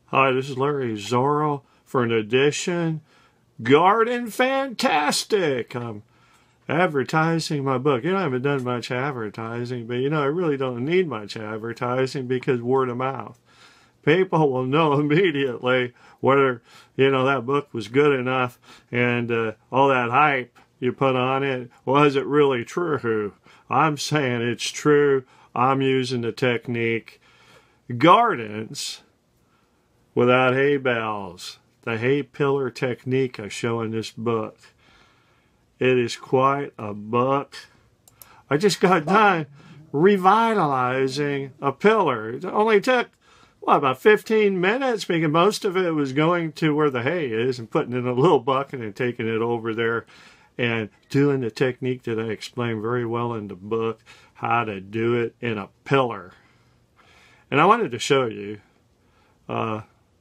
Hi, this is Larry Zorro for an edition Garden Fantastic. I'm advertising my book. I haven't done much advertising, but I really don't need much advertising because word of mouth. People will know immediately whether, that book was good enough and all that hype you put on it, was it really true? I'm saying it's true. I'm using the technique. Gardens without hay bales. The hay pillar technique I show in this book. It is quite a book. I just got done revitalizing a pillar. It only took, about 15 minutes, because most of it was going to where the hay is and putting it in a little bucket and taking it over there and doing the technique that I explain very well in the book, how to do it in a pillar. And I wanted to show you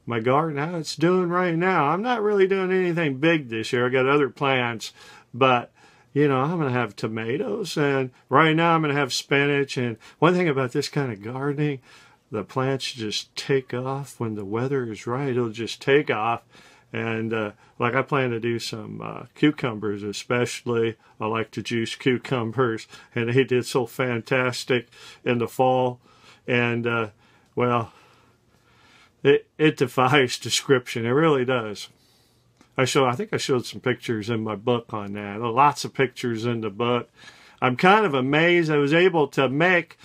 my garden, how it's doing right now. I'm not really doing anything big this year. I got other plants, but I'm going to have tomatoes, and right now I'm going to have spinach. And one thing about this kind of gardening, the plants just take off when the weather is right. It'll just take off. And like I plan to do some cucumbers especially. I like to juice cucumbers, and they did so fantastic in the fall. And well, it defies description. It really does. I think I showed some pictures in my book on that. Lots of pictures in the book. I'm kind of amazed I was able to make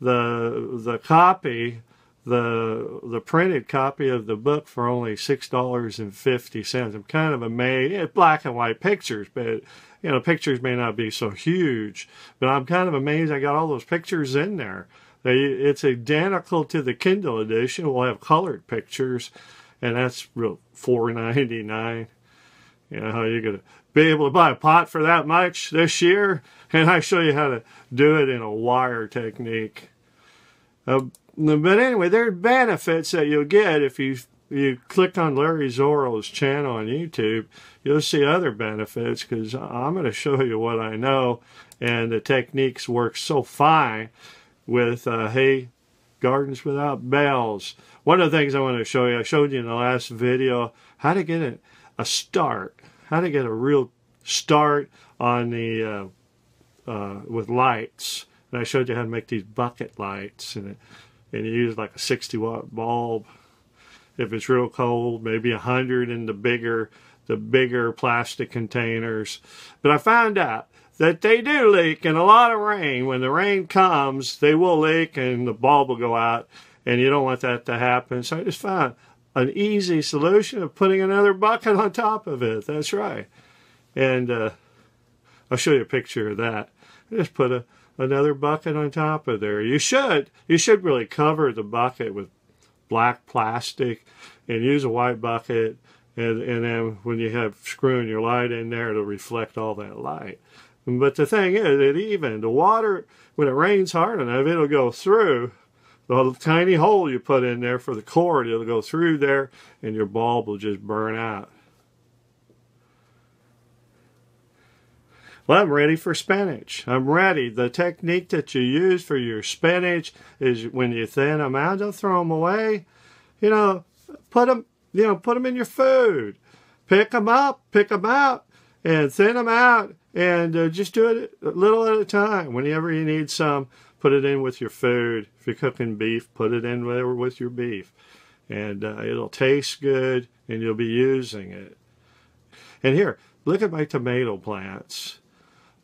the copy, the printed copy of the book for only $6.50. I'm kind of amazed. It's black and white pictures, but pictures may not be so huge. But I'm kind of amazed I got all those pictures in there. It's identical to the Kindle edition. We'll have colored pictures, and that's real $4.99. How you're going to be able to buy a pot for that much this year? And I show you how to do it in a wire technique. But anyway, there are benefits that you'll get if you click on Larry Zorro's channel on YouTube. You'll see other benefits, because I'm going to show you what I know, and the techniques work so fine with hay gardens without bales. One of the things I want to show you, I showed you in the last video, how to get a start, how to get a real start on the with lights. And I showed you how to make these bucket lights, and you use like a 60-watt bulb. If it's real cold, maybe 100 in the bigger plastic containers. But I found out that they do leak in a lot of rain. When the rain comes, they will leak and the bulb will go out, and you don't want that to happen. So I just found an easy solution of putting another bucket on top of it. That's right. And I'll show you a picture of that. Just put another bucket on top of there. You should really cover the bucket with black plastic and use a white bucket, and then when you have screwing your light in there, it'll reflect all that light. But the thing is, the water, when it rains hard enough, it'll go through the tiny hole you put in there for the cord. It'll go through there, and your bulb will just burn out. Well, I'm ready for spinach. I'm ready. The technique that you use for your spinach is when you thin them out, don't throw them away. Put them in your food. Pick them up, pick them out, and thin them out. And just do it a little at a time. Whenever you need some, put it in with your food. If you're cooking beef, put it in with your beef. And it'll taste good, and you'll be using it. And here, look at my tomato plants.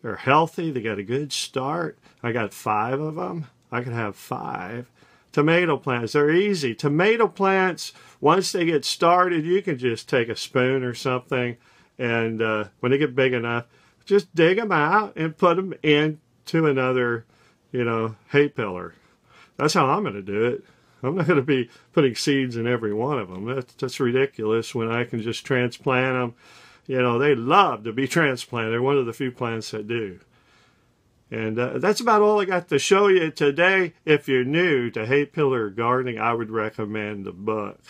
They're healthy. They got a good start. I got 5 of them. I can have 5. Tomato plants, they're easy. Tomato plants, once they get started, you can just take a spoon or something, and when they get big enough, just dig them out and put them into another, hay pillar. That's how I'm going to do it. I'm not going to be putting seeds in every one of them. That's ridiculous when I can just transplant them. They love to be transplanted. They're one of the few plants that do. And that's about all I got to show you today. If you're new to hay pillar gardening, I would recommend the book.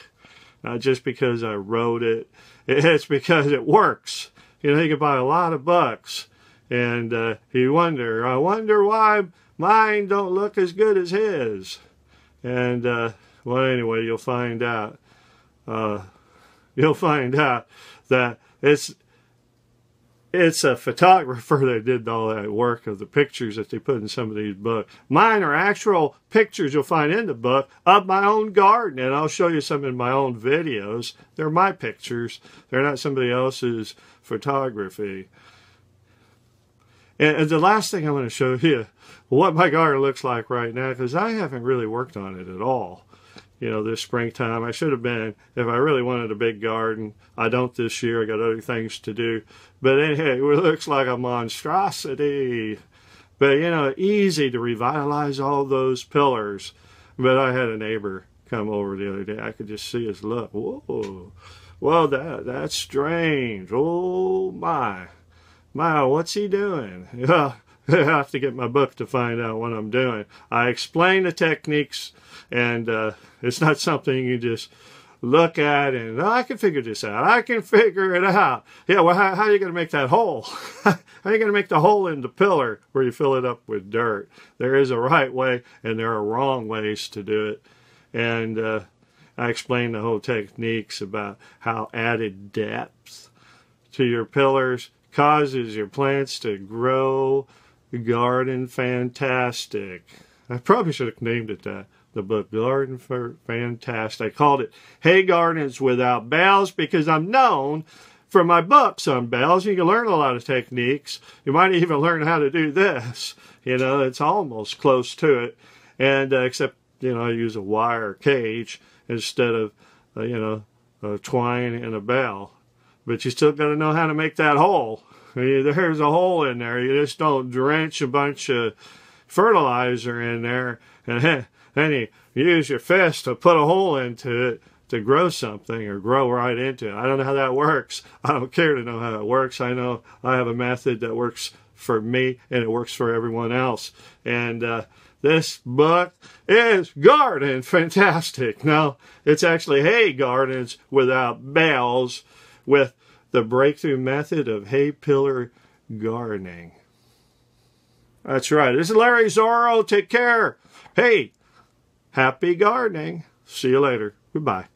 Not just because I wrote it. It's because it works. You can buy a lot of books, and I wonder why mine don't look as good as his. And well, anyway, you'll find out. you'll find out that it's a photographer that did all that work of the pictures that they put in some of these books. Mine are actual pictures you'll find in the book of my own garden, and I'll show you some in my own videos. They're my pictures. They're not somebody else's photography. And the last thing I want to show you, what my garden looks like right now, because I haven't really worked on it at all. You know, this springtime. I should have been, if I really wanted a big garden. I don't this year. I got other things to do. But anyway, it looks like a monstrosity. But, you know, easy to revitalize all those pillars. But I had a neighbor come over the other day. I could just see his look. Whoa. Well, that's strange. Oh, my. What's he doing? I have to get my book to find out what I'm doing. I explain the techniques, and it's not something you just look at and, oh, I can figure this out. I can figure it out. Yeah, well, how are you going to make that hole? How are you going to make the hole in the pillar where you fill it up with dirt? There is a right way, and there are wrong ways to do it. And I explain the whole techniques about how added depth to your pillars causes your plants to grow garden fantastic. I probably should have named it that. The book Garden for Fantastic. I called it Hey Gardens Without Bells because I'm known for my books on bells. You can learn a lot of techniques. You might even learn how to do this. You know, it's almost close to it. And except, you know, I use a wire cage instead of, you know, a twine and a bell. But you still got to know how to make that hole. There's a hole in there. You just don't drench a bunch of fertilizer in there and then you use your fist to put a hole into it to grow something or grow right into it. I don't know how that works. I don't care to know how it works. I know I have a method that works for me and it works for everyone else. And this book is Garden Fantastic. Now, it's actually Hey Gardens Without Bells with the breakthrough method of hay pillar gardening. That's right. This is Larry Zorro. Take care. Hey, happy gardening. See you later. Goodbye.